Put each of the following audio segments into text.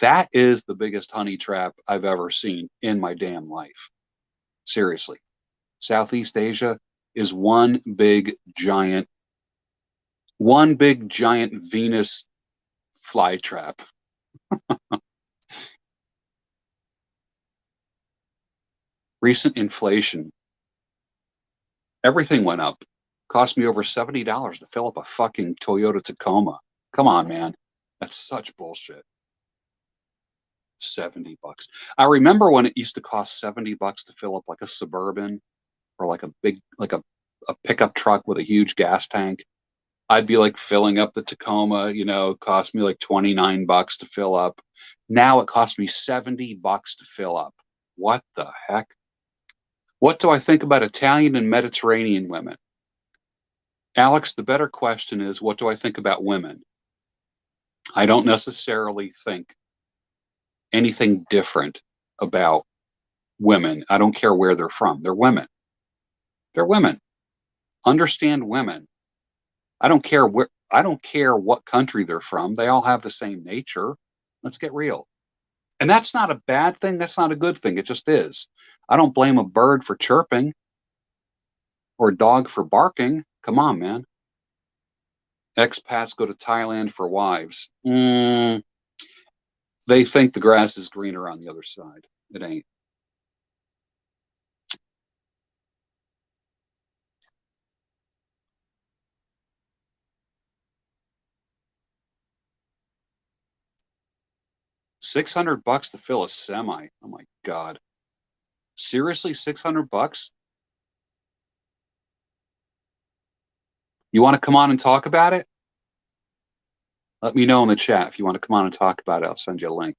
That is the biggest honey trap I've ever seen in my damn life. Seriously. Southeast Asia is one big giant Venus flytrap. Recent inflation, everything went up. Cost me over $70 to fill up a fucking Toyota Tacoma. Come on, man. That's such bullshit. $70. I remember when it used to cost $70 to fill up like a Suburban or like a big, like a pickup truck with a huge gas tank. I'd be like filling up the Tacoma, it cost me like $29 to fill up. Now it costs me $70 to fill up. What the heck? What do I think about Italian and Mediterranean women? Alex, the better question is, what do I think about women? I don't necessarily think anything different about women. I don't care where they're from. They're women. They're women. Understand women. I don't care what country they're from. They all have the same nature. Let's get real. And that's not a bad thing. That's not a good thing. It just is. I don't blame a bird for chirping or a dog for barking. Come on, man. Expats go to Thailand for wives. They think the grass is greener on the other side. It ain't. $600 to fill a semi. Oh my God. Seriously, $600? You want to come on and talk about it? Let me know in the chat if you want to come on and talk about it. I'll send you a link.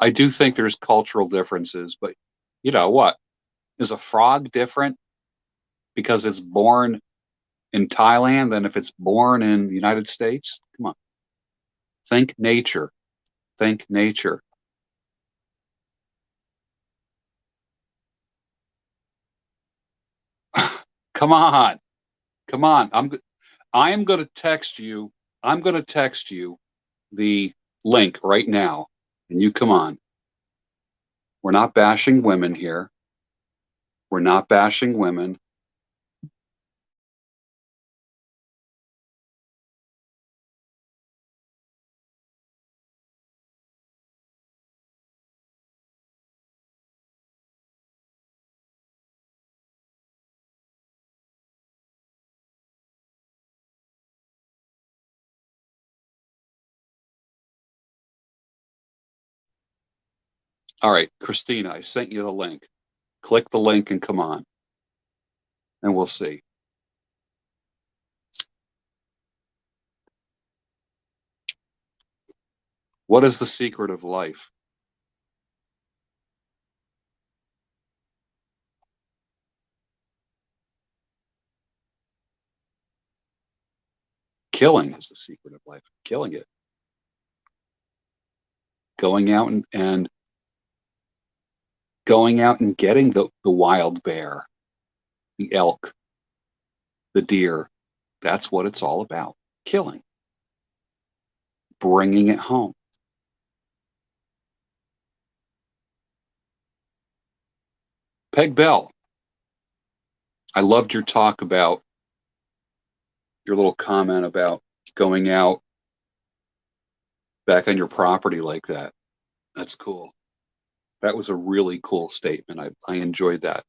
I do think there's cultural differences, but you know what? Is a frog different because it's born in Thailand than if it's born in the United States? Come on. Think nature. Think nature. Come on. Come on. I am going to text you. I'm going to text you the link right now, and you come on. We're not bashing women here. We're not bashing women. All right, Christina, I sent you the link. Click the link and come on, and we'll see. What is the secret of life? Killing is the secret of life. Killing it. Going out and going out and getting the wild bear, the elk, the deer. That's what it's all about. Killing. Bringing it home. Peg Bell, I loved your talk about your little comment about going out back on your property like that. That's cool. That was a really cool statement. I enjoyed that.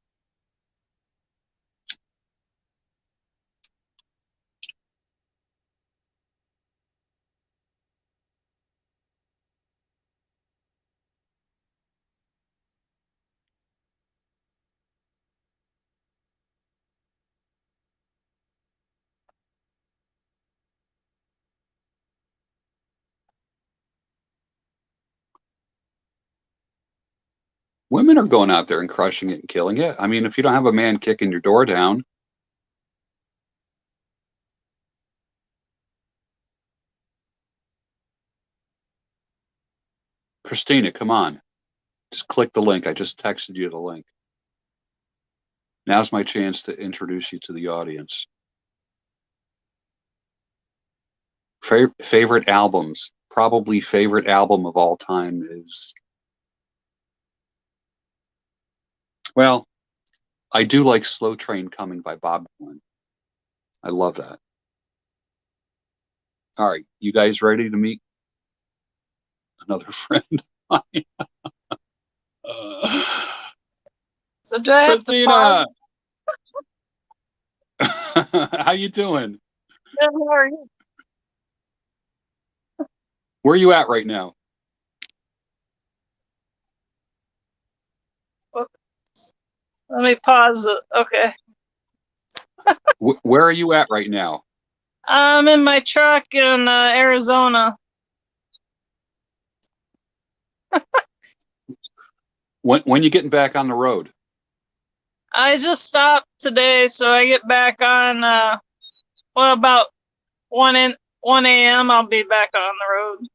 Women are going out there and crushing it and killing it. I mean, if you don't have a man kicking your door down, Christina, come on. Just click the link. I just texted you the link. Now's my chance to introduce you to the audience. Favorite albums. Probably favorite album of all time is, well, I do like Slow Train Coming by Bob Dylan. I love that. All right, you guys ready to meet another friend? So do I have to Christina, pause? how you doing? Yeah, how are you? Where are you at right now? Let me pause it. Okay. Where are you at right now? I'm in my truck in Arizona. When you getting back on the road? I just stopped today, so I get back on well about 1 a.m. I'll be back on the road.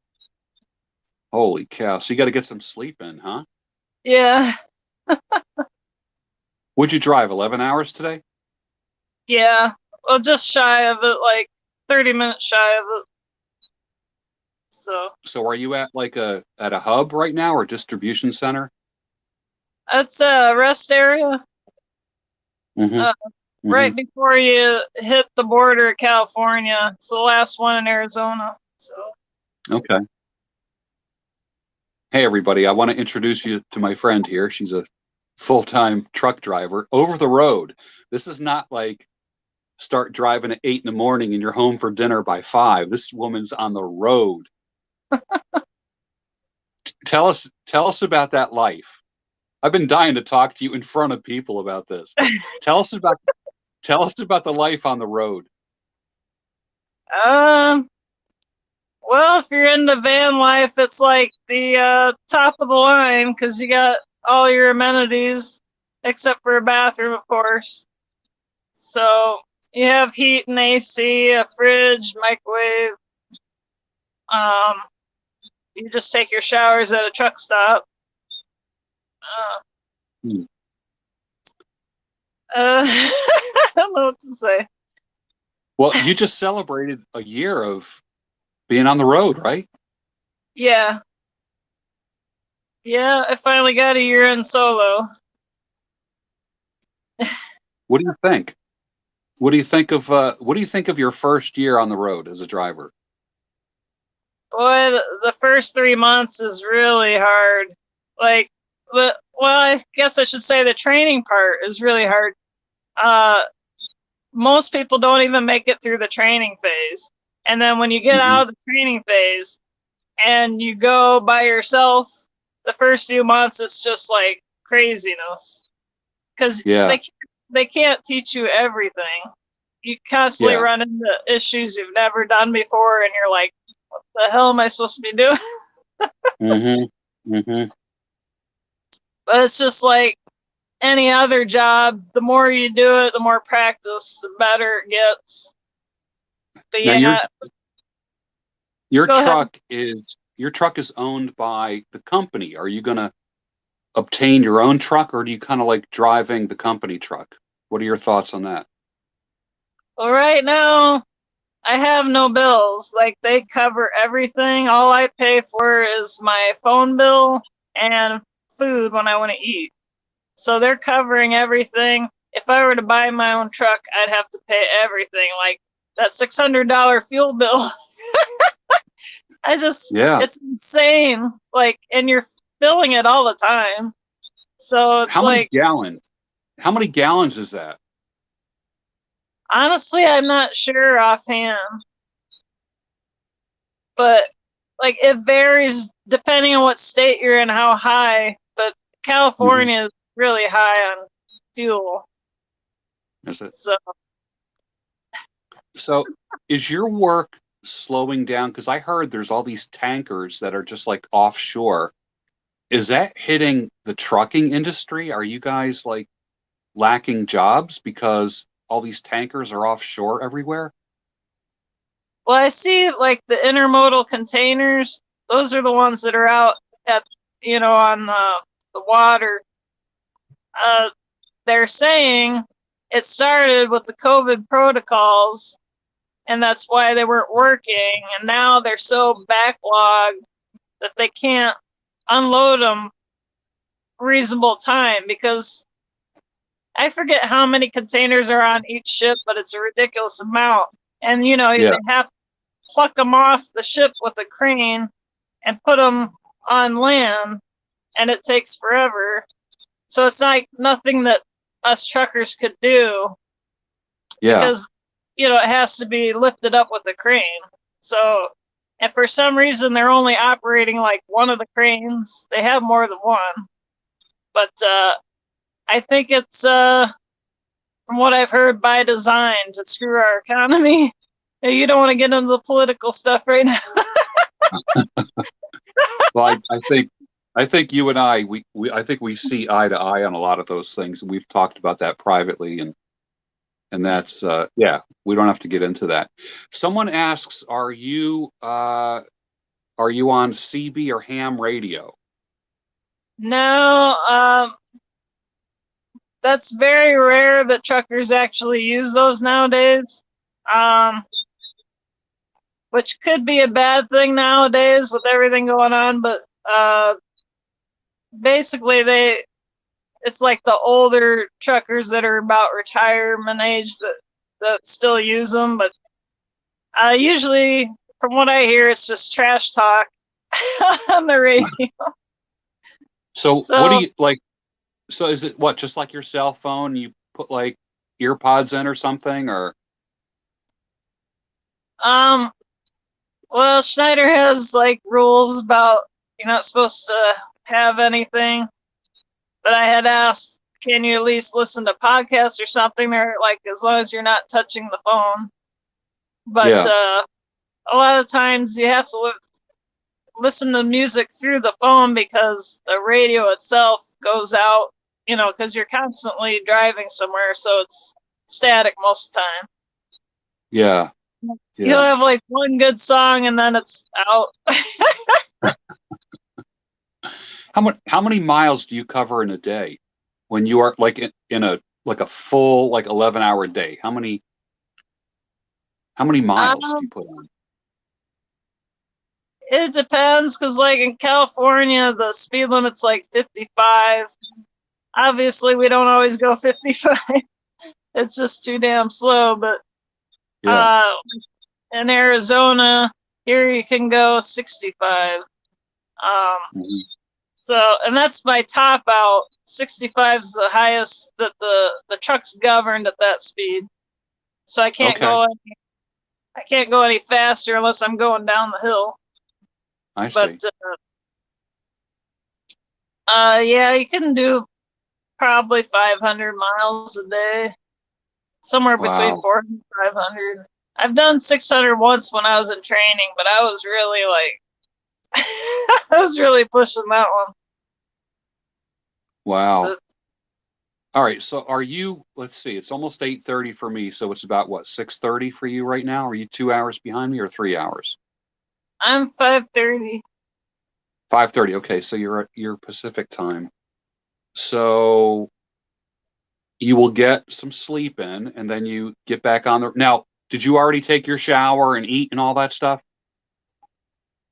Holy cow! So you got to get some sleep in, huh? Yeah. Would you drive 11 hours today? Yeah. Well, just shy of it, like 30 minutes shy of it. So So are you at a hub right now or distribution center? that's a rest area. Mm-hmm. Uh, Mm-hmm. right before you hit the border of California. It's the last one in Arizona. So Okay. Hey everybody, I want to introduce you to my friend here. She's a full-time truck driver over the road. This is not like start driving at 8 in the morning and you're home for dinner by 5. This woman's on the road. Tell us about that life. I've been dying to talk to you in front of people about this, but tell us about the life on the road. um well, if you're into van life, it's like the top of the line because you got all your amenities except for a bathroom, of course. So you have heat and AC, a fridge, microwave. Um, you just take your showers at a truck stop. Uh, Hmm. I don't know what to say. Well, you just celebrated a year of being on the road, right? Yeah, yeah. I finally got a year in solo. What do you think? What do you think of your first year on the road as a driver? Boy, the first 3 months is really hard. Like I guess I should say the training part is really hard. Uh, most people don't even make it through the training phase, and then when you get Hmm. out of the training phase and you go by yourself, the first few months it's just like craziness because Yeah, they can't teach you everything. You constantly yeah. run into issues you've never done before, and you're like, "What the hell am I supposed to be doing?" Hmm. Hmm. But it's just like any other job. The more you do it, the more practice, the better it gets. But Now yeah, your go ahead. truck is owned by the company. Are you gonna obtain your own truck, or do you kind of like driving the company truck? What are your thoughts on that? Well, right now I have no bills. Like they cover everything. All I pay for is my phone bill and food when I want to eat. So they're covering everything. If I were to buy my own truck, I'd have to pay everything. Like that $600 fuel bill. Yeah. It's insane. Like, and you're filling it all the time. So it's How many like, gallons? How many gallons is that? honestly, I'm not sure offhand, but like it varies depending on what state you're in, how high. But Hmm. California is really high on fuel. Is it? So, So is your work slowing down? Because I heard there's all these tankers that are just like offshore. Is that hitting the trucking industry? Are you guys like lacking jobs because all these tankers are offshore everywhere? well, I see like the intermodal containers, those are the ones that are out at on the water. Uh, they're saying it started with the COVID protocols, and that's why they weren't working. And now they're so backlogged that they can't unload them reasonable time, because I forget how many containers are on each ship, but it's a ridiculous amount. And Yeah. they have to pluck them off the ship with a crane and put them on land, and it takes forever. So it's like nothing that us truckers could do, Yeah. because it has to be lifted up with a crane. So, and for some reason they're only operating like one of the cranes. They have more than one, but I think it's from what I've heard, by design to screw our economy. You don't want to get into the political stuff right now. Well, I think you and I think we see eye to eye on a lot of those things, and we've talked about that privately, and that's yeah, we don't have to get into that. Someone asks, are you on CB or ham radio? No, that's very rare that truckers actually use those nowadays. Um, which could be a bad thing nowadays with everything going on, but basically it's like the older truckers that are about retirement age that still use them. But usually, from what I hear, it's just trash talk on the radio. So what do So, you like? So is it what, just like your cell phone? You put like ear pods in or something, or um, well, Schneider has like rules about you're not supposed to have anything. But I had asked, can you at least listen to podcasts or something? They're like, as long as you're not touching the phone. But yeah, a lot of times you have to listen to music through the phone, because the radio itself goes out, because you're constantly driving somewhere. So it's static most of the time. yeah, You'll yeah. have like one good song and then it's out. How many miles do you cover in a day when you are like in a like a full like 11-hour day? How many miles do you um, put on? it depends, because like in California, the speed limit's like 55. Obviously, we don't always go 55. It's just too damn slow. But Yeah. uh, in Arizona, here you can go 65. Um, Mhm. so, and that's my top out. 65 is the highest that the truck's governed at that speed. So Okay, I can't go any faster unless I'm going down the hill. I But see. yeah, you can do probably 500 miles a day, somewhere between Wow. 400 and 500. I've done 600 once when I was in training, but I was really like, I was really pushing that one. Wow. But All right. So are you, let's see, it's almost 8:30 for me, so it's about what, 6:30 for you right now? Are you 2 hours behind me or 3 hours? I'm 5:30. 5:30. Okay, so you're Pacific time. So you will get some sleep in and then you get back on the now, did you already take your shower and eat and all that stuff?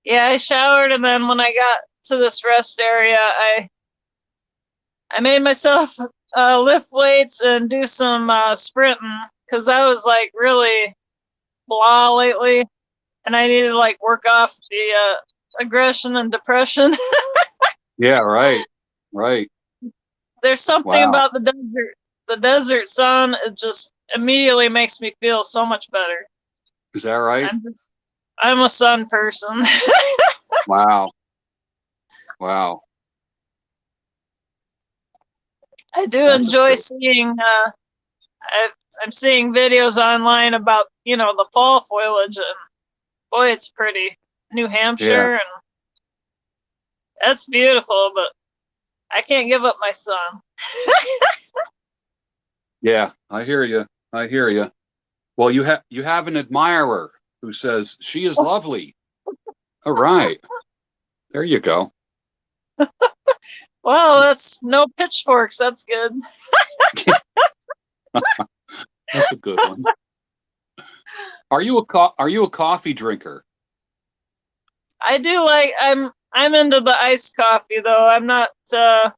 Yeah, I showered, and then when I got to this rest area, I made myself lift weights and do some sprinting, because I was like really blah lately, and I needed to like work off the aggression and depression. Yeah, right. Right. There's something Wow. about the desert. The desert sun, it just immediately makes me feel so much better. Is that right? I'm a sun person. Wow. Wow. I do That's a enjoy trip. seeing. I'm seeing videos online about the fall foliage, and boy, it's pretty. New Yeah. Hampshire, and that's beautiful. But I can't give up my son. Yeah, I hear you. I hear you. Well, you have an admirer who says she is lovely. All right. There you go. Well, that's no pitchforks. That's good. That's a good one. Are you a coffee drinker? I do like. I'm into the iced coffee though. I'm not into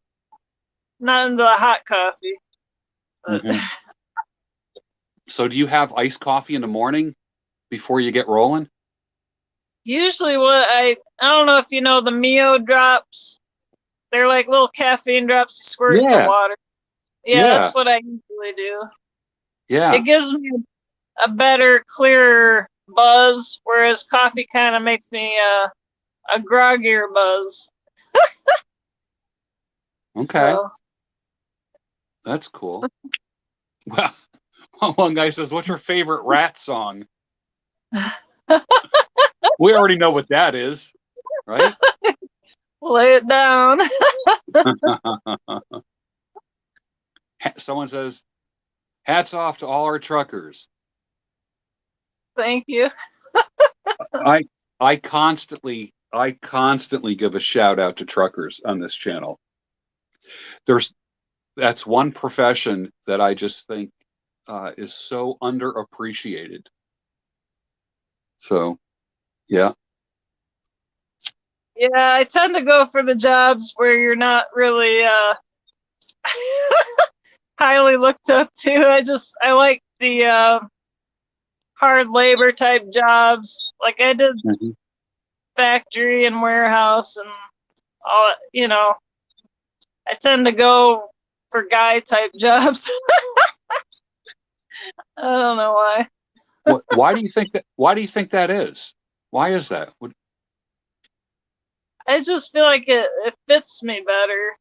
the hot coffee. But Hmm. So do you have iced coffee in the morning before you get rolling? usually, what I don't know if you know the Mio drops. They're like little caffeine drops you squirt in the Yeah, water. Yeah, yeah, that's what I usually do. yeah. It gives me a better, clearer buzz, whereas coffee kind of makes me a groggier buzz. Okay, So that's cool. Well, one guy says, "What's your favorite Rat song?" We already know what that is, right? lay it down. Someone says, "Hats off to all our truckers." Thank you. I I constantly give a shout out to truckers on this channel. There's That's one profession that I just think is so underappreciated. So yeah, Yeah, I tend to go for the jobs where you're not really highly looked up to. I like the hard labor type jobs. Like I did mhm. factory and warehouse and all. I tend to go for guy type jobs. I don't know why. Why do you think that? Why do you think that is? Why is that? I just feel like it fits me better.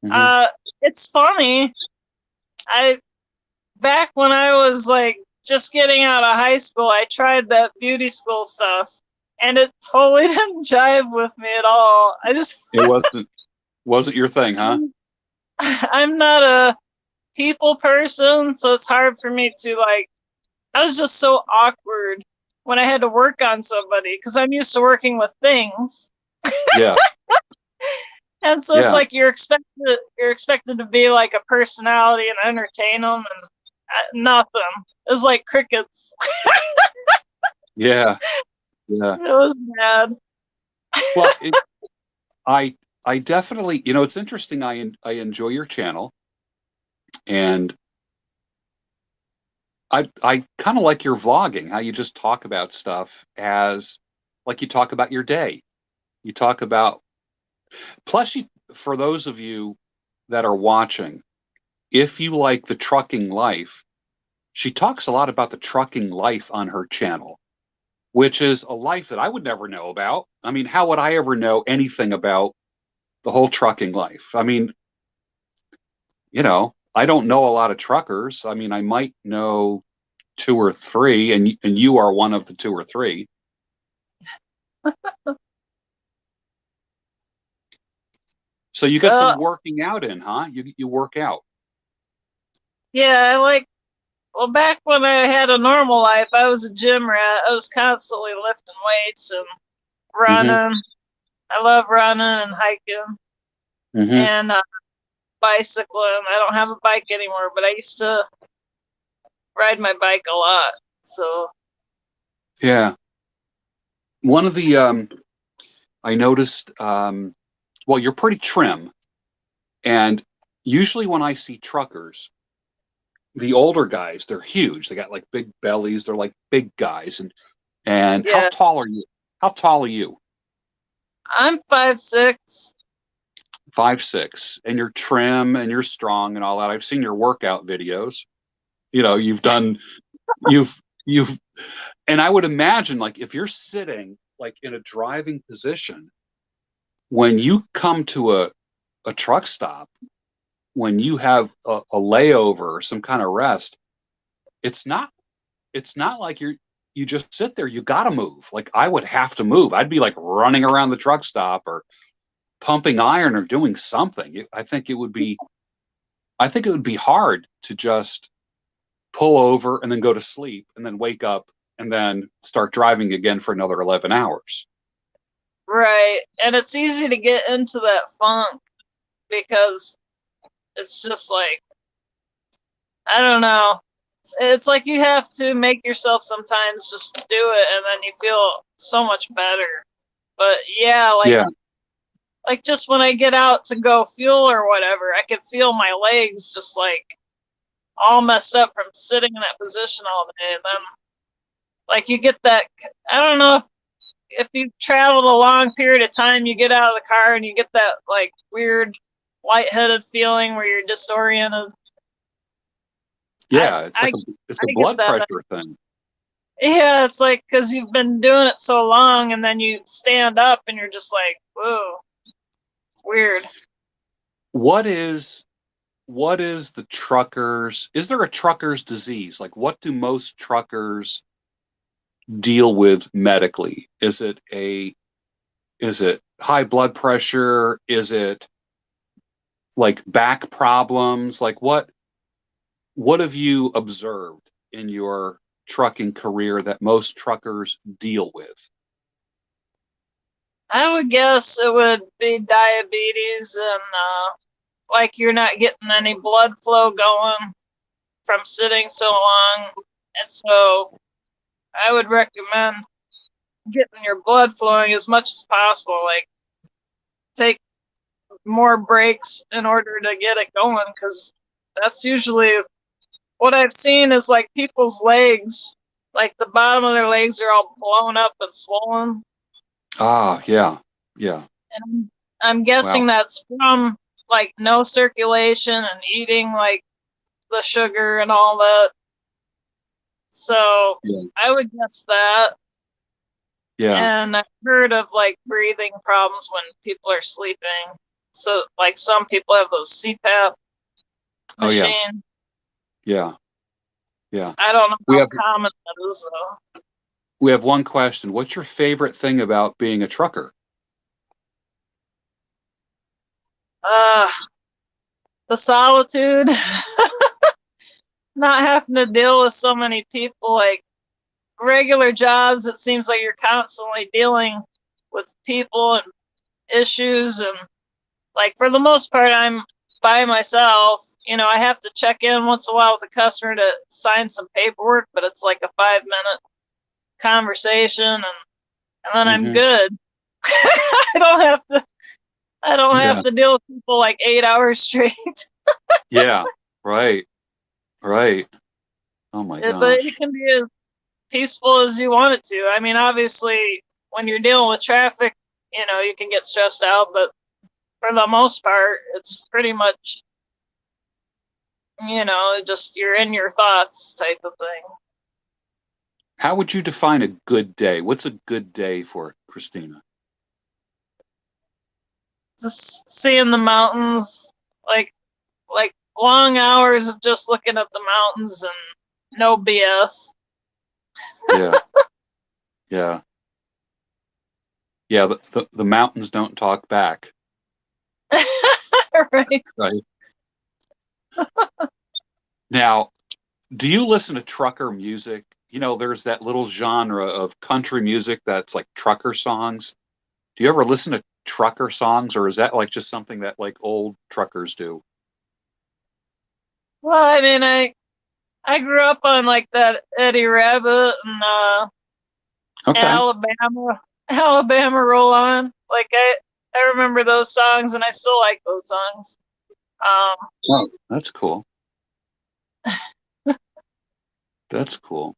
Mhm. Uh, it's funny. I back when I was like just getting out of high school, I tried that beauty school stuff, and it totally didn't jive with me at all. It wasn't your thing, huh? I'm not a people person, so it's hard for me to like. I was just so awkward when I had to work on somebody because I'm used to working with things. Yeah, And so it's yeah, like you're expected to be like a personality and entertain them, and nothing. It was like crickets. yeah, yeah. It was bad. Well, I I definitely, it's interesting. I enjoy your channel, and I kind of like your vlogging, how you just talk about stuff as like you talk about your day. You talk about plus you for those of you that are watching, if you like the trucking life, she talks a lot about the trucking life on her channel, which is a life that I would never know about. I mean, how would I ever know anything about the whole trucking life? I mean, I don't know a lot of truckers. I mean, I might know two or three, and you are one of the two or three. So you got some Well, working out in, huh? You work out. yeah, well, back when I had a normal life, I was a gym rat. I was constantly lifting weights and Hmm. running. I love running and hiking Hmm. and bicycling. I don't have a bike anymore, but I used to ride my bike a lot. So, Yeah. One of the I noticed. Well, you're pretty trim, and usually when I see truckers, the older guys, they're huge. They got like big bellies. They're like big guys. And how yeah, tall are you? How tall are you? I'm 5'6". 5'6", and you're trim and you're strong and all that. I've seen your workout videos. You've done you've and I would imagine like if you're sitting like in a driving position when you come to a truck stop, when you have a layover or some kind of rest, it's not it's not like you just sit there. You got to move. Like I would have to move. I'd be like running around the truck stop or pumping iron or doing something. I think it would be hard to just pull over and then go to sleep and then wake up and then start driving again for another 11 hours. right. And it's easy to get into that funk because it's just like, I don't know. It's like you have to make yourself sometimes just do it, and then you feel so much better. But yeah, Yeah, like just when I get out to go fuel or whatever, I can feel my legs just like all messed up from sitting in that position all day. And then like you get that, I don't know if you've traveled a long period of time, you get out of the car and you get that like weird lightheaded feeling where you're disoriented. I yeah. It's I like it's a I get blood that. pressure thing. Yeah, it's like because you've been doing it so long, and then you stand up and you're just like, whoa, it's weird. What is the truckers? Is there a trucker's disease? Like, what do most truckers deal with medically? Is it high blood pressure? Is it like back problems? Like what have you observed in your trucking career that most truckers deal with? I would guess it would be diabetes and like you're not getting any blood flow going from sitting so long. And so I would recommend getting your blood flowing as much as possible. Like take more breaks in order to get it going because that's usually what I've seen is like people's legs, like the bottom of their legs are all blown up and swollen. Ah, yeah, yeah. And I'm guessing Wow. that's from like no circulation and eating like the sugar and all that. So Yeah, I would guess that. yeah. And I've heard of like breathing problems when people are sleeping. So like some people have those CPAP Oh, yeah, machines. yeah, yeah. I don't know We how have common that is though. we have one question. What's your favorite thing about being a trucker? Uh, the solitude, not having to deal with so many people. Like regular jobs, it seems like you're constantly dealing with people and issues. And like for the most part, I'm by myself. You know, I have to check in once in a while with a customer to sign some paperwork, but it's like a 5 minute conversation, and then I'm Hmm. good. I don't have to. I don't have Yeah, to deal with people like 8 hours straight. yeah. Right, right. Oh my But it gosh. can be as peaceful as you want it to. I mean, obviously, when you're dealing with traffic, you know, you can get stressed out, but for the most part, it's pretty much, you know, just you're in your thoughts type of thing. How would you define a good day? What's a good day for Christina? Just seeing the mountains, like like long hours of just looking at the mountains and no BS. Yeah, yeah, yeah. The mountains don't talk back, Right. right? Now, do you listen to trucker music? You know, there's that little genre of country music that's like trucker songs. Do you ever listen to trucker songs, or is that like just something that like old truckers do? Well, I mean, I grew up on like that Eddie Rabbit and Okay. Alabama, Alabama Roll On. Like I remember those songs, and I still like those songs. Um, Oh, that's cool. That's cool.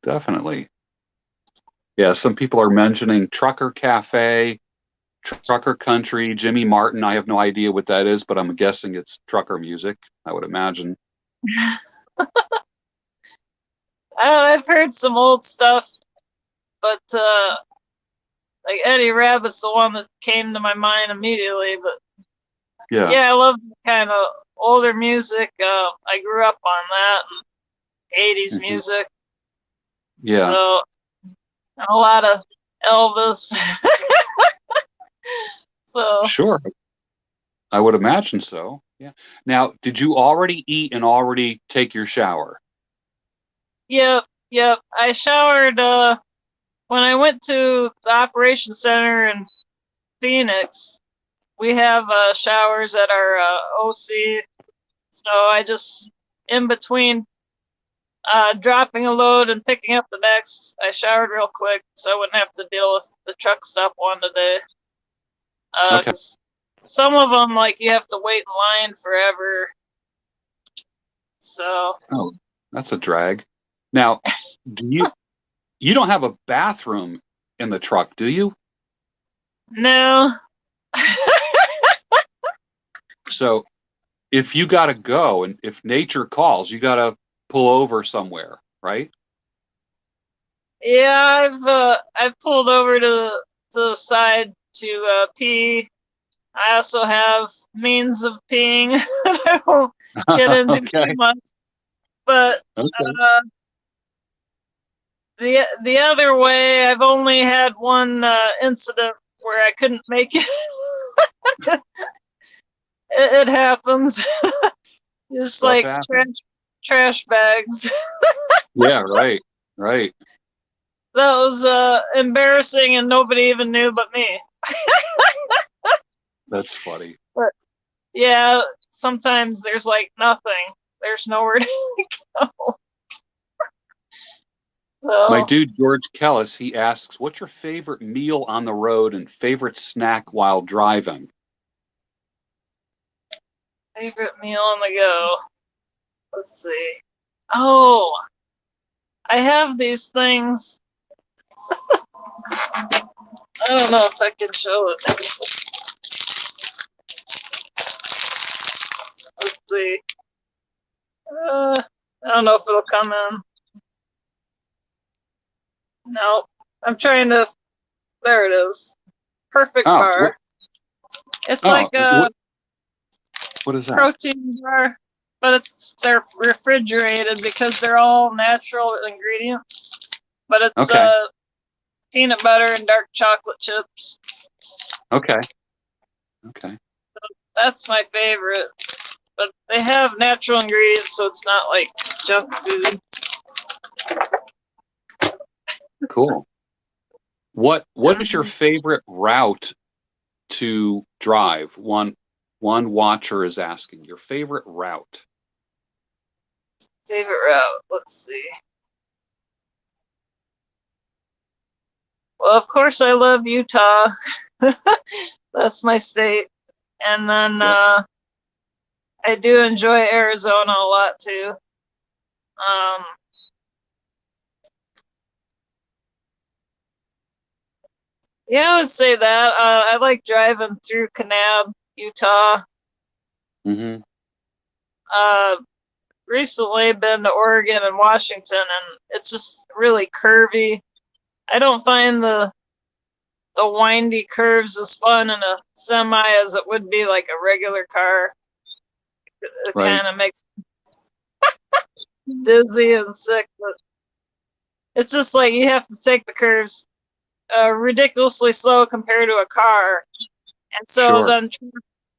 Definitely. Yeah, some people are mentioning Trucker Cafe, Trucker Country, Jimmy Martin. I have no idea what that is, but I'm guessing it's trucker music, I would imagine. I've heard some old stuff, but like Eddie Rabbit's the one that came to my mind immediately. But Yeah. yeah, I love kind of older music. I grew up on that and 80s Hmm. music, Yeah. so a lot of Elvis. So Sure. I would imagine so. Yeah. Now, did you already eat and already take your shower? yep, yep. I showered. when I went to the operations center in Phoenix, we have showers at our OC. So I just, in between dropping a load and picking up the next, I showered real quick so I wouldn't have to deal with the truck stop one today. Okay. Because some of them, like, you have to wait in line forever. So, Oh, that's a drag. Now, do you don't have a bathroom in the truck, do you? no. So if you got to go and if nature calls, you got to pull over somewhere, right? Yeah, I've pulled over to the side to pee. I also have means of peeing that I won't get into too Okay. much. But Okay. the other way, I've only had one incident where I couldn't make it. It happens. Just Stuff like happens. trash bags. Yeah, right. Right. That was embarrassing, and nobody even knew but me. That's funny. But yeah, sometimes there's like nothing. There's nowhere to go. My So dude George Kellis, he asks, "What's your favorite meal on the road and favorite snack while driving?" favorite meal on the go. Let's see. Oh, I have these things. I don't know if I can show it. Let's see. I don't know if it'll come in. No, I'm trying to. There it is. Perfect Oh, what? bar. It's Oh, like a what is that? protein bar, but they're refrigerated because they're all natural ingredients. But it's Okay. peanut butter and dark chocolate chips. Okay. Okay. That's my favorite. But they have natural ingredients, so it's not like junk food. Cool. What is your favorite route to drive? One watcher is asking your favorite route. Favorite route. Let's see. Well, of course, I love Utah. That's my state. And then Yep. I do enjoy Arizona a lot too. Um, yeah, I would say that. I like driving through Kanab, Utah. Hmm. Uh, recently been to Oregon and Washington, and it's just really curvy. I don't find the windy curves as fun in a semi as it would be like a regular car. It Right. kind of makes me dizzy and sick, but it's just like you have to take the curves ridiculously slow compared to a car, and so Sure. then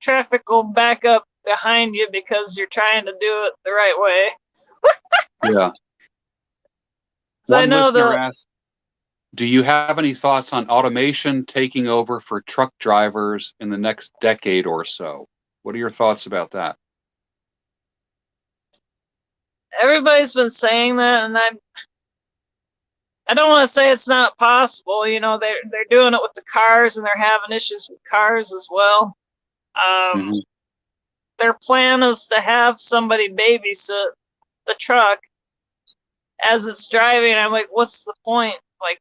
traffic will back up behind you because you're trying to do it the right way. Yeah. So I One know listener the asked, "Do you have any thoughts on automation taking over for truck drivers in the next decade or so?" What are your thoughts about that? everybody's been saying that, and I don't want to say it's not possible. You know, they're doing it with the cars, and they're having issues with cars as well. Hmm. Their plan is to have somebody babysit the truck as it's driving. I'm like, what's the point? Like,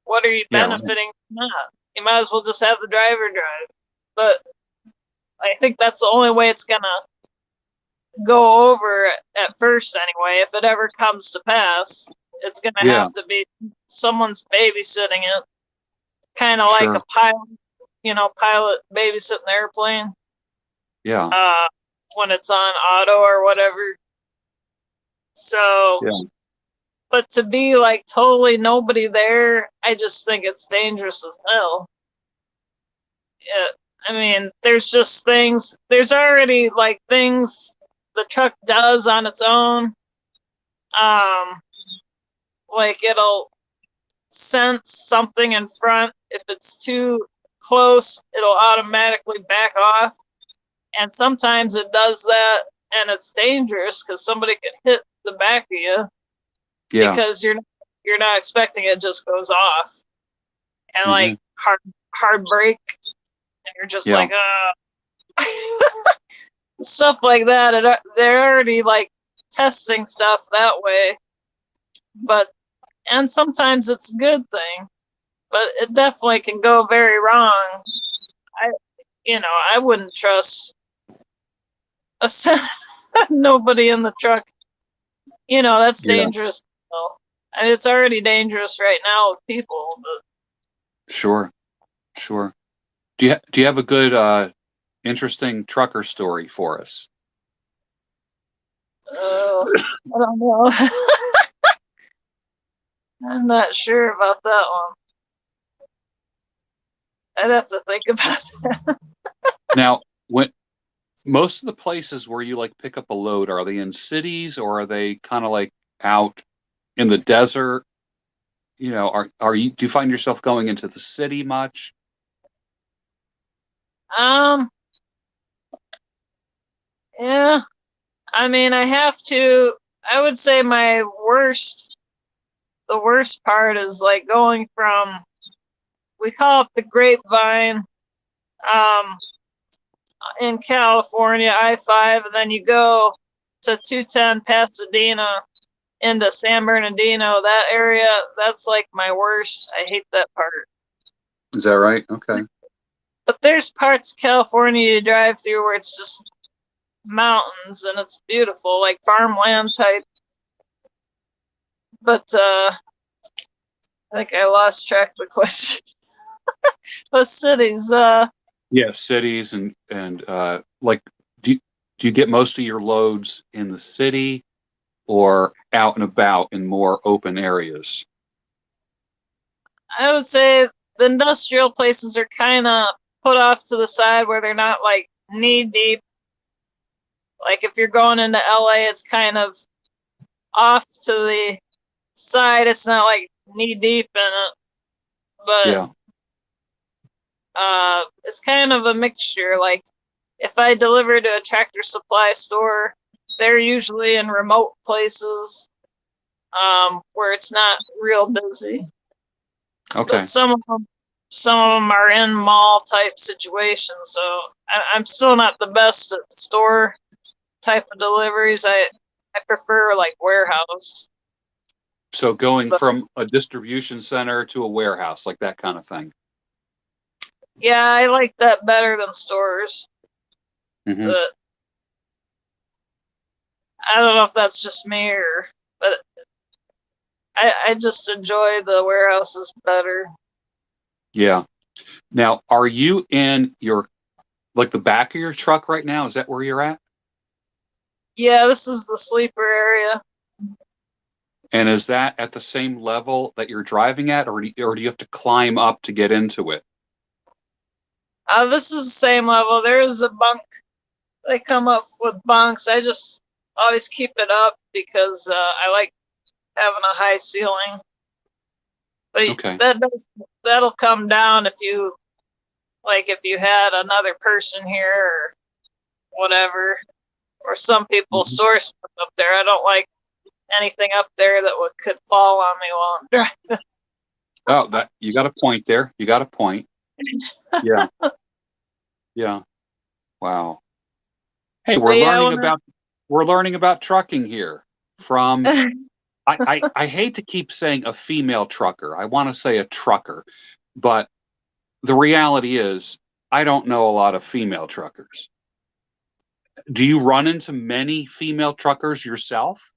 what are you Yeah. Right. benefiting from that? You might as well just have the driver drive. But I think that's the only way it's gonna go over at first anyway. If it ever comes to pass, it's gonna Yeah. have to be someone's babysitting it, kind of like a Sure. pilot, pilot babysitting the airplane Yeah. uh, when it's on auto or whatever. So, Yeah. but to be like totally nobody there, I just think it's dangerous as hell. Yeah, I mean, there's just things. There's already like things the truck does on its own. Um, like it'll sense something in front. If it's too close, it'll automatically back off. And sometimes it does that, and it's dangerous because somebody could hit the back of you Yeah. because you're not expecting it, just goes off and Hmm. like hard brake, and you're just Yeah. like stuff like that. And they're already like testing stuff that way, but and sometimes it's a good thing, but it definitely can go very wrong. I I wouldn't trust a nobody in the truck. That's Yeah. dangerous. And it's already dangerous right now with people. Sure. Sure. Do you have a good interesting trucker story for us? But I don't know. I'm not sure about that one. I'd have to think about that. Now, when most of the places where you like pick up a load, are they in cities or are they kind of like out in the desert? Are you do you find yourself going into the city much? Um, yeah. I mean, I have to. I would say the worst part is like going from, we call it the Grapevine, um, in California, I-5, and then you go to 210 Pasadena into San Bernardino. That area, that's like my worst. I hate that part. Is that right? Okay. But there's parts of California you drive through where it's just mountains and it's beautiful, like farmland type. But I think I lost track of the question. But cities, Yeah, cities and like do you, do you get most of your loads in the city or out and about in more open areas? I would say the industrial places are kind of put off to the side where they're not like knee deep. Like if you're going into LA, it's kind of off to the side. It's not like knee deep in it, but Yeah. it's kind of a mixture. Like if I deliver to a Tractor Supply store, they're usually in remote places, where it's not real busy. Okay. But some of them are in mall type situations. So I'm still not the best at store type of deliveries. I prefer like warehouse. So going But from a distribution center to a warehouse, like that kind of thing. yeah, I like that better than stores. Hmm. But I don't know if that's just me, but I just enjoy the warehouses better. Yeah. Now, are you in your like the back of your truck right now? Is that where you're at? Yeah, this is the sleeper area. And is that at the same level that you're driving at, or do you have to climb up to get into it? This is the same level. There is a bunk. They come up with bunks. I just always keep it up because I like having a high ceiling. But Okay. that'll come down if you had another person here or whatever. Or some people Mhm. store stuff up there. I don't like anything up there that could fall on me while I'm driving. Oh, that you got a point there. You got a point. Yeah. Yeah. Wow. Hey, But yeah, when we're learning about trucking here from I, I hate to keep saying a female trucker. I want to say a trucker, but the reality is I don't know a lot of female truckers. Do you run into many female truckers yourself?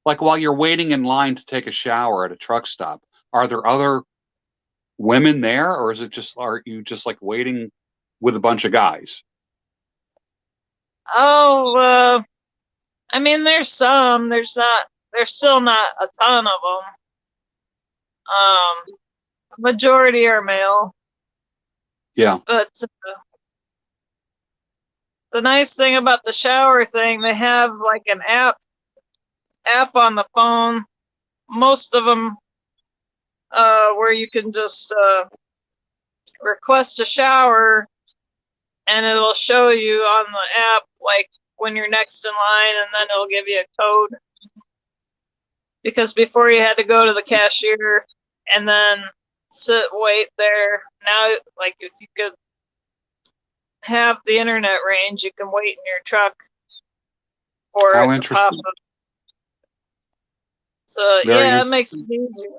Like while you're waiting in line to take a shower at a truck stop, are there other women there, or are you just like waiting with a bunch of guys? oh, I mean, there's some. There's still not a ton of them. Majority are male, Yeah. but the nice thing about the shower thing, they have like an app on the phone. Most of them where you can just request a shower, and it'll show you on the app like when you're next in line, and then it'll give you a code. Because before you had to go to the cashier and then wait there. Now, like if you could have the internet range, you can wait in your truck for How it to pop interesting. up. So Very yeah, it makes interesting. it easier.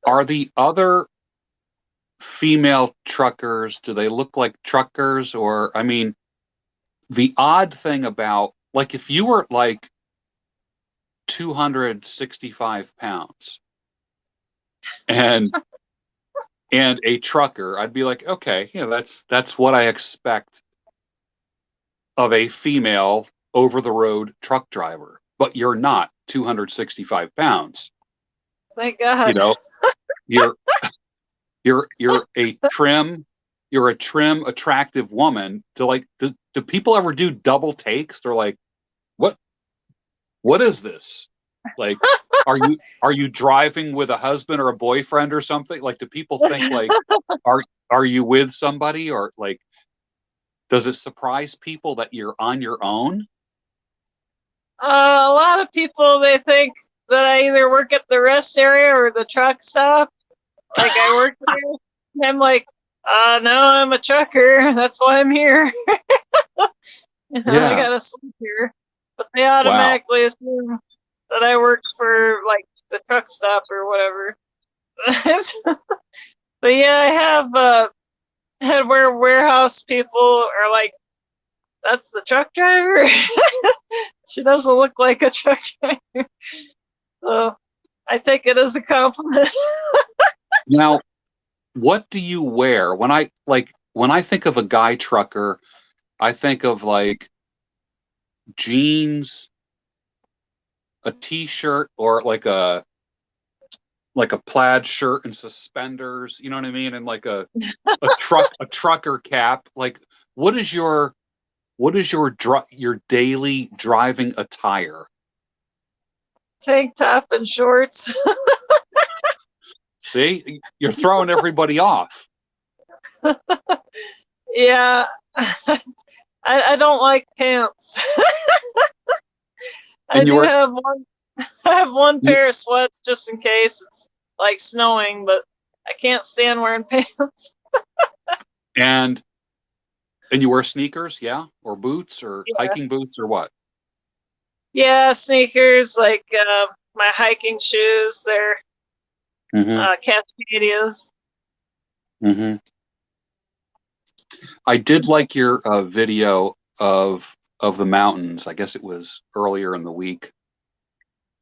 Are the other female truckers, do they look like truckers? Or, I mean, the odd thing about, like, if you were like 265 pounds and a trucker, I'd be like, okay, that's what I expect of a female over the road truck driver. But you're not 265 pounds. Thank You God. know, you're you're a trim, attractive woman. To like, do people ever do double takes? They're like, what what is this? Like, are you driving with a husband or a boyfriend or something? Like, do people think like, are are you with somebody, or like, does it surprise people that you're on your own? A lot of people, they think that I either work at the rest area or the truck stop. Like I work there. And I'm like, no, I'm a trucker. That's why I'm here. I Yeah. gotta sleep here. But they Wow. automatically assume that I work for like the truck stop or whatever. But yeah, I have had where warehouse people are like, that's the truck driver. She doesn't look like a truck driver. So I take it as a compliment. Now, what do you wear? When I think of a guy trucker, I think of like jeans, a t-shirt, or like a plaid shirt and suspenders, you know what I mean? And like a trucker cap. Like, what is your daily driving attire? Tank top and shorts. See? You're throwing everybody off. Yeah. I don't like pants. I And do have one. I have one you pair of sweats just in case it's like snowing, but I can't stand wearing pants. and you wear sneakers, yeah? Or boots, or Yeah, hiking boots, or what? yeah, sneakers like my hiking shoes. They're Mm-hmm. Cascadias. Mm-hmm. I did like your video of the mountains. I guess it was earlier in the week,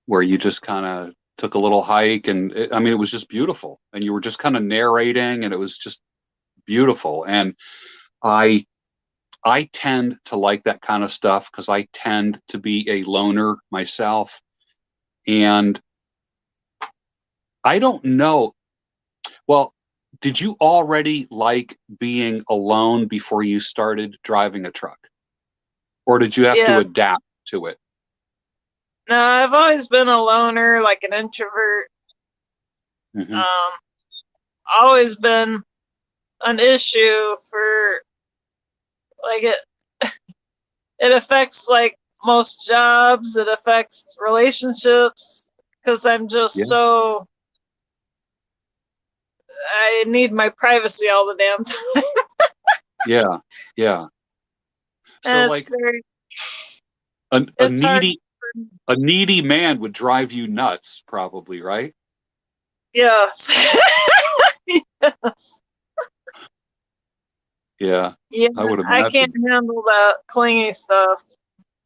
where you just kind of took a little hike, and I mean, it was just beautiful. And you were just kind of narrating, and it was just beautiful. And I I tend to like that kind of stuff because I tend to be a loner myself. And I don't know. Well, did you already like being alone before you started driving a truck? Or did you have to Yeah. adapt to it? No, I've always been a loner, like an introvert. Hmm. Um, always been an issue for like it affects like most jobs, it affects relationships because I'm just Yeah. so I need my privacy all the damn time. Yeah. Yeah. So And it's like very a it's hard. needy man would drive you nuts, probably, right? Yes. Yes. Yeah. Yeah, I would I can't imagine. handle that clingy stuff.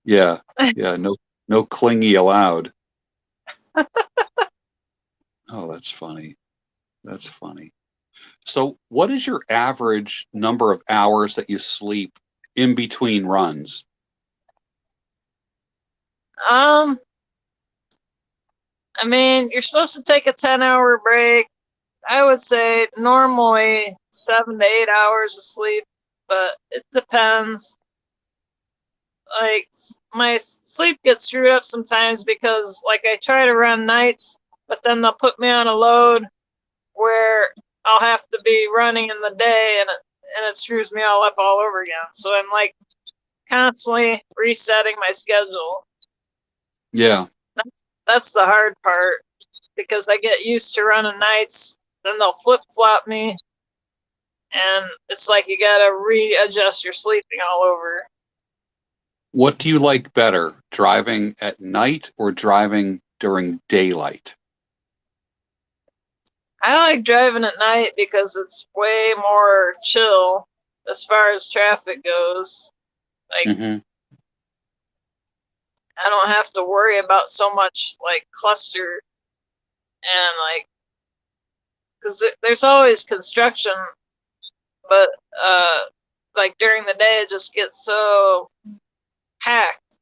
Yeah. Yeah. No clingy allowed. Oh, that's funny. That's funny. So, what is your average number of hours that you sleep in between runs? Um, I mean, you're supposed to take a 10-hour break. I would say normally 7 to 8 hours of sleep, but it depends. like my sleep gets screwed up sometimes because like I try to run nights, but then they'll put me on a load where I'll have to be running in the day, and it screws me all up all over again. So I'm like constantly resetting my schedule. Yeah. That's the hard part because I get used to running nights, then they'll flip flop me, and it's like you gotta readjust your sleeping all over. What do you like better, driving at night or driving during daylight? I like driving at night because it's way more chill as far as traffic goes. Like Hmm. I don't have to worry about so much like cluster and like because there's always construction, but like during the day it just gets so packed,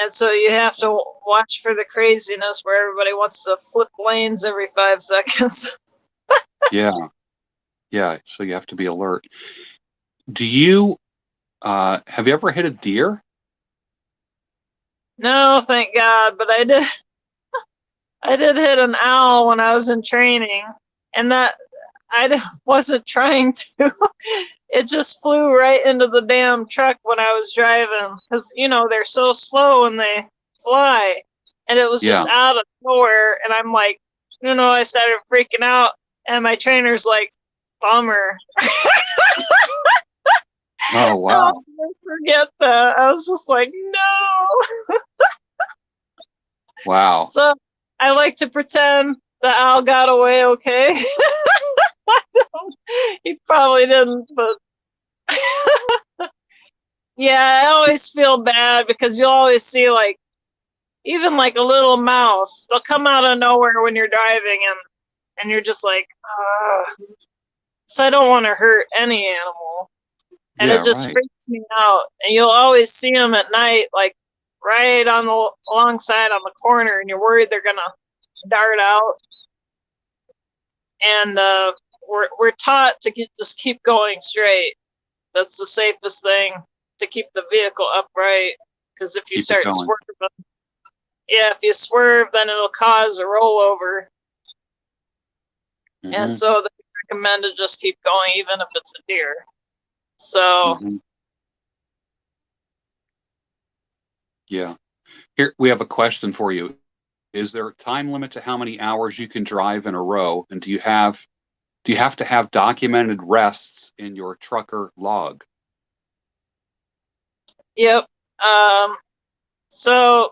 and so you have to watch for the craziness where everybody wants to flip lanes every 5 seconds. Yeah. Yeah. So you have to be alert. Do you have you ever hit a deer? No, thank God, but I did hit an owl when I was in training, and that wasn't trying to. It just flew right into the damn truck when I was driving because they're so slow when they fly, and it was just Yeah. out of nowhere. And I'm like, I started freaking out, and my trainer's like, "Bummer." Oh, I'll wow. never forget that. I was just like, "No." Wow. So I like to pretend that Al got away okay. He probably didn't, but yeah, I always feel bad because you'll always see like even like a little mouse. They'll come out of nowhere when you're driving, and you're just like, ugh. So I don't want to hurt any animal, and Yeah, it just right. freaks me out. And you'll always see them at night, like right on the alongside on the corner, and you're worried they're gonna dart out. And we're taught to just keep going straight. That's the safest thing to keep the vehicle upright. Because if you Keep it start going. swerving, yeah, if you swerve, then it'll cause a rollover. And Hmm. so they recommend to just keep going, even if it's a deer. So, Hmm. Yeah. Here we have a question for you. Is there a time limit to how many hours you can drive in a row? And do you have to have documented rests in your trucker log? yep. Um, so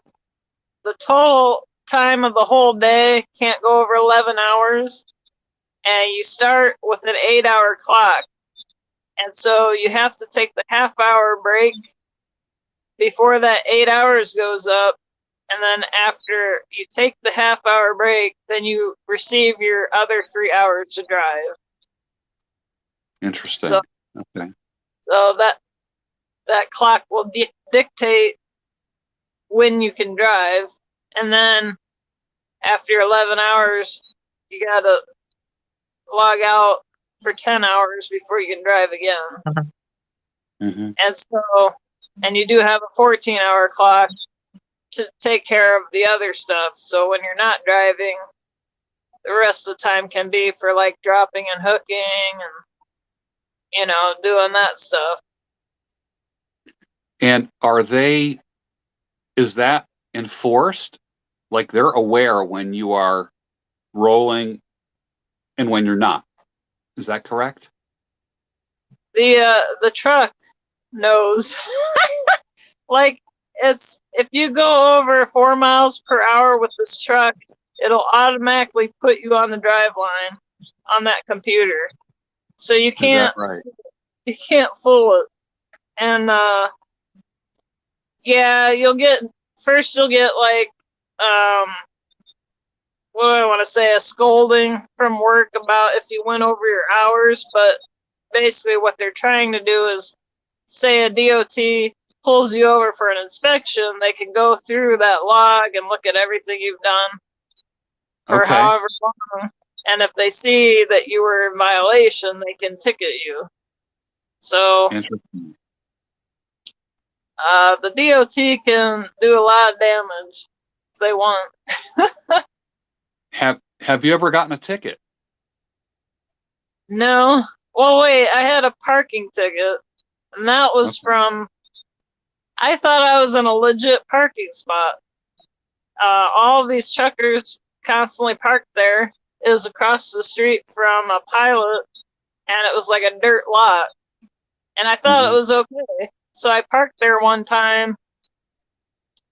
the total time of the whole day can't go over 11 hours. And you start with an 8 hour clock. And so you have to take the half-hour break before that 8 hours goes up. And then after you take the half-hour break, then you receive your other 3 hours to drive. So, Interesting. Okay. so that clock will dictate when you can drive. And then after 11 hours, you got to log out for 10 hours before you can drive again. Hmm. And so, and you do have a 14-hour clock to take care of the other stuff. So when you're not driving, the rest of the time can be for like dropping and hooking and doing that stuff. And is that enforced? Like they're aware when you are rolling and when you're not. Is that correct? The truck knows. Like it's if you go over 4 miles per hour with this truck, it'll automatically put you on the drive line on that computer. So you Is that can't right? you can't fool it. And yeah, you'll get like um what do I want to say, a scolding from work about if you went over your hours, but basically what they're trying to do is say a DOT pulls you over for an inspection, they can go through that log and look at everything you've done for Okay. however long. And if they see that you were in violation, they can ticket you. So Interesting. The DOT can do a lot of damage if they want. Have you ever gotten a ticket? No. Well, wait, I had a parking ticket, and that was Okay. from, I thought I was in a legit parking spot. All of these truckers constantly parked there. It was across the street from a pilot, and it was like a dirt lot. And I thought it Hmm. was okay. So I parked there one time,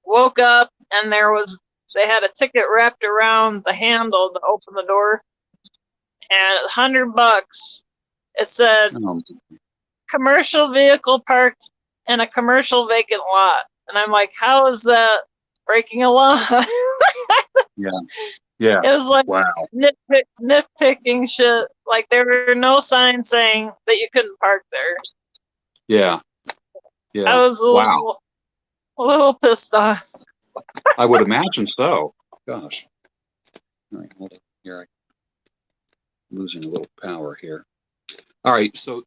woke up, and they had a ticket wrapped around the handle to open the door, and $100. It said Um, commercial vehicle parked in a commercial vacant lot. And I'm like, how is that breaking a law? yeah. Yeah. It was like Wow. nitpicking shit. Like there were no signs saying that you couldn't park there. Yeah. I Yeah. was Wow. a little pissed off. I would imagine so. Gosh. All right, hold on here. I'm losing a little power here. All right, so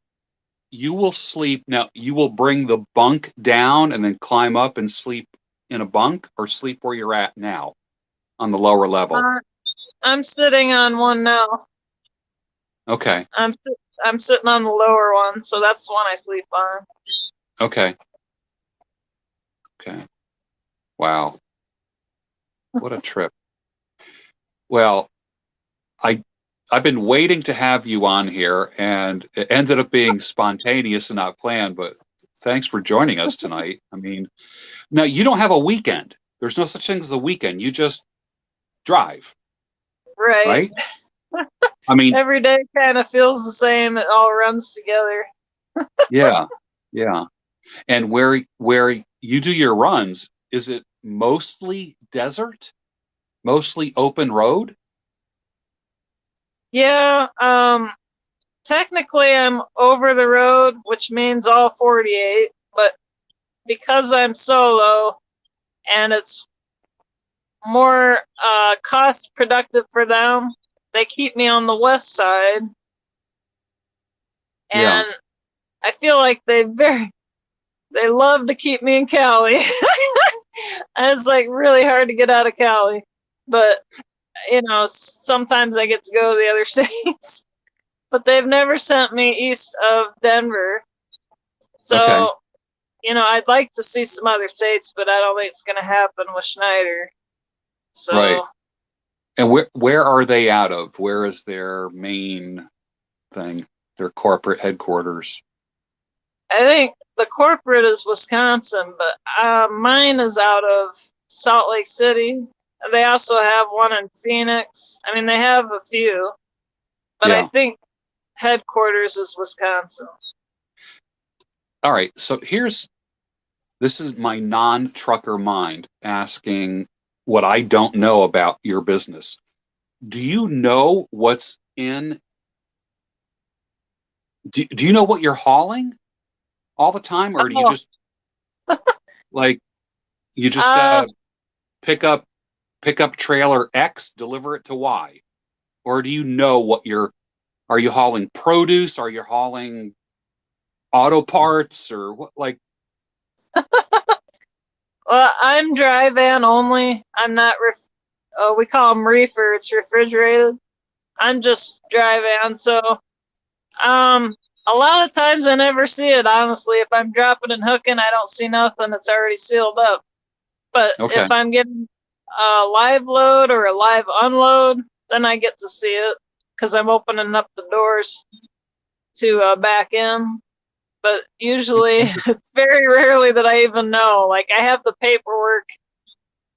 you will sleep now. You will bring the bunk down and then climb up and sleep in a bunk, or sleep where you're at now on the lower level. Uh, I'm sitting on one now. Okay. I'm sitting on the lower one, so that's the one I sleep on. Okay. Okay. Wow. What a trip. Well, I I've been waiting to have you on here, and it ended up being spontaneous and not planned, but thanks for joining us tonight. I mean, now you don't have a weekend. There's no such thing as a weekend. You just drive, Right. right? I mean, Every day kind of feels the same. It all runs together. yeah, yeah. And where you do your runs, is it mostly desert, mostly open road? Yeah, technically I'm over the road, which means all 48, but because I'm solo and it's more cost productive for them, they keep me on the west side, Yeah, and I feel like they love to keep me in Cali. And it's like really hard to get out of Cali, but sometimes I get to go to the other states. But they've never sent me east of Denver. okay, So, I'd like to see some other states, but I don't think it's going to happen with Schneider. right. So, And where are they out of? Where is their main thing, their corporate headquarters? I think the corporate is Wisconsin, but mine is out of Salt Lake City. They also have one in Phoenix. I mean, they have a few, but I Yeah. think headquarters is Wisconsin. All right. So this is my non-trucker mind asking what I don't know about your business. Do you know what's in, do you know what you're hauling all the time, or do you Oh, just like you just uh, pick up pick up trailer X, deliver it to Y? Or do you know what you're, are you hauling produce? Are you hauling auto parts or what, like, well, I'm dry van only. I'm not we call them reefer. It's refrigerated. I'm just dry van, so um, a lot of times I never see it. Honestly, if I'm dropping and hooking, I don't see nothing. It's already sealed up. But if okay. I'm getting a live load or a live unload, then I get to see it because I'm opening up the doors to back in. But usually, it's very rarely that I even know. Like I have the paperwork,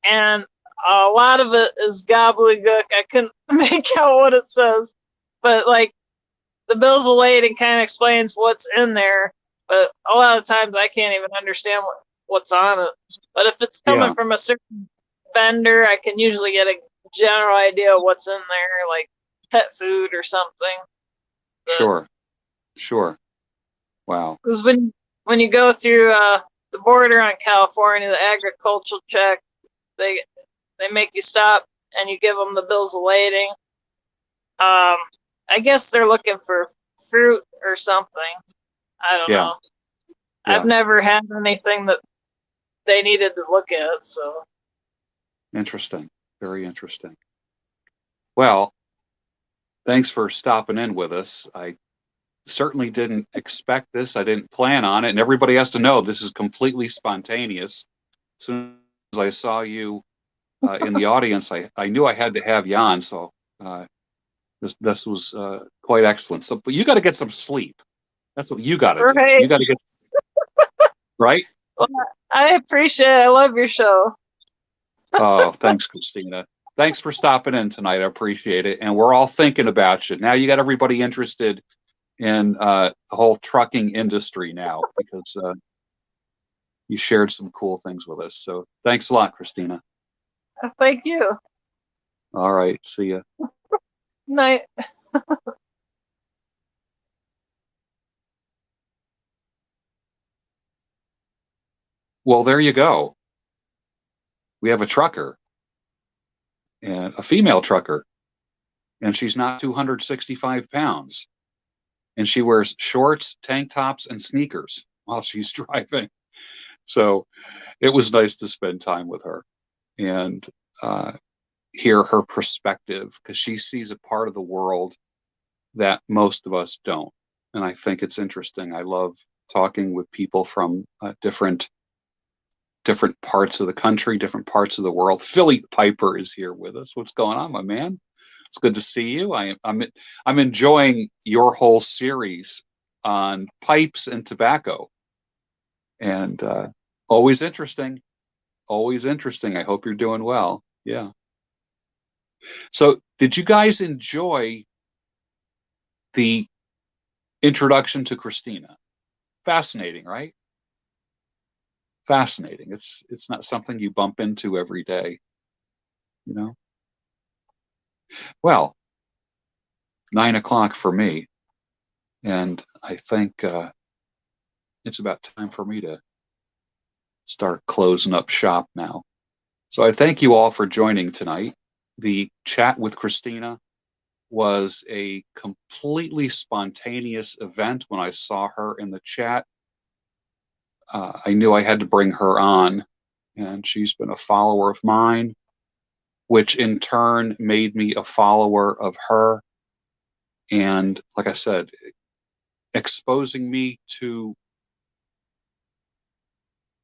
and a lot of it is gobbledygook. I couldn't make out what it says, but like the bills of lading kind of explains what's in there. But a lot of times I can't even understand what's on it. But if it's coming Yeah, from a certain vendor, I can usually get a general idea of what's in there, like pet food or something. sure, sure. Wow. Because when you go through the border on California, the agricultural check, they they make you stop and you give them the bills of lading. Um, I guess they're looking for fruit or something. I don't Yeah, know. I've yeah. never had anything that they needed to look at. So Interesting. Very interesting. Well, thanks for stopping in with us. I certainly didn't expect this. I didn't plan on it. And everybody has to know this is completely spontaneous. As soon as I saw you in the audience, I knew I had to have you on. So this was quite excellent. So, but you got to get some sleep. That's what you got to do. right. You got to get right. Well, I appreciate it. I love your show. Oh, thanks, Christina. Thanks for stopping in tonight. I appreciate it. And we're all thinking about you. Now you got everybody interested in the whole trucking industry now because you shared some cool things with us. So thanks a lot, Christina. Thank you. All right. See ya. Night. Well, there you go. We have a trucker and a female trucker, and she's not 265 pounds. And she wears shorts, tank tops, and sneakers while she's driving. So it was nice to spend time with her and uh, hear her perspective because she sees a part of the world that most of us don't. And I think it's interesting. I love talking with people from different parts of the country, different parts of the world. Philly Piper is here with us. What's going on, my man? It's good to see you. I'm enjoying your whole series on pipes and tobacco, and always interesting. Always interesting. I hope you're doing well. Yeah. So, did you guys enjoy the introduction to Christina? Fascinating, right? Fascinating. It's not something you bump into every day, you know. Well, 9 o'clock for me, and I think it's about time for me to start closing up shop now. So I thank you all for joining tonight. The chat with Christina was a completely spontaneous event. When I saw her in the chat, I knew I had to bring her on, and she's been a follower of mine, which in turn made me a follower of her. And like I said, exposing me to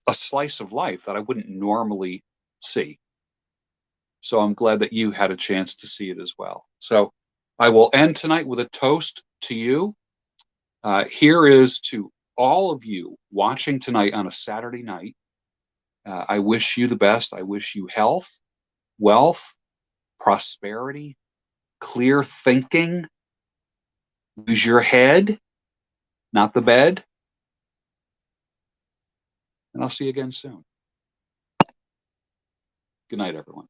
a slice of life that I wouldn't normally see. So I'm glad that you had a chance to see it as well. So I will end tonight with a toast to you. Here is to all of you watching tonight on a Saturday night. I wish you the best. I wish you health, wealth, prosperity, clear thinking. Use your head, not the bed. And I'll see you again soon. Good night, everyone.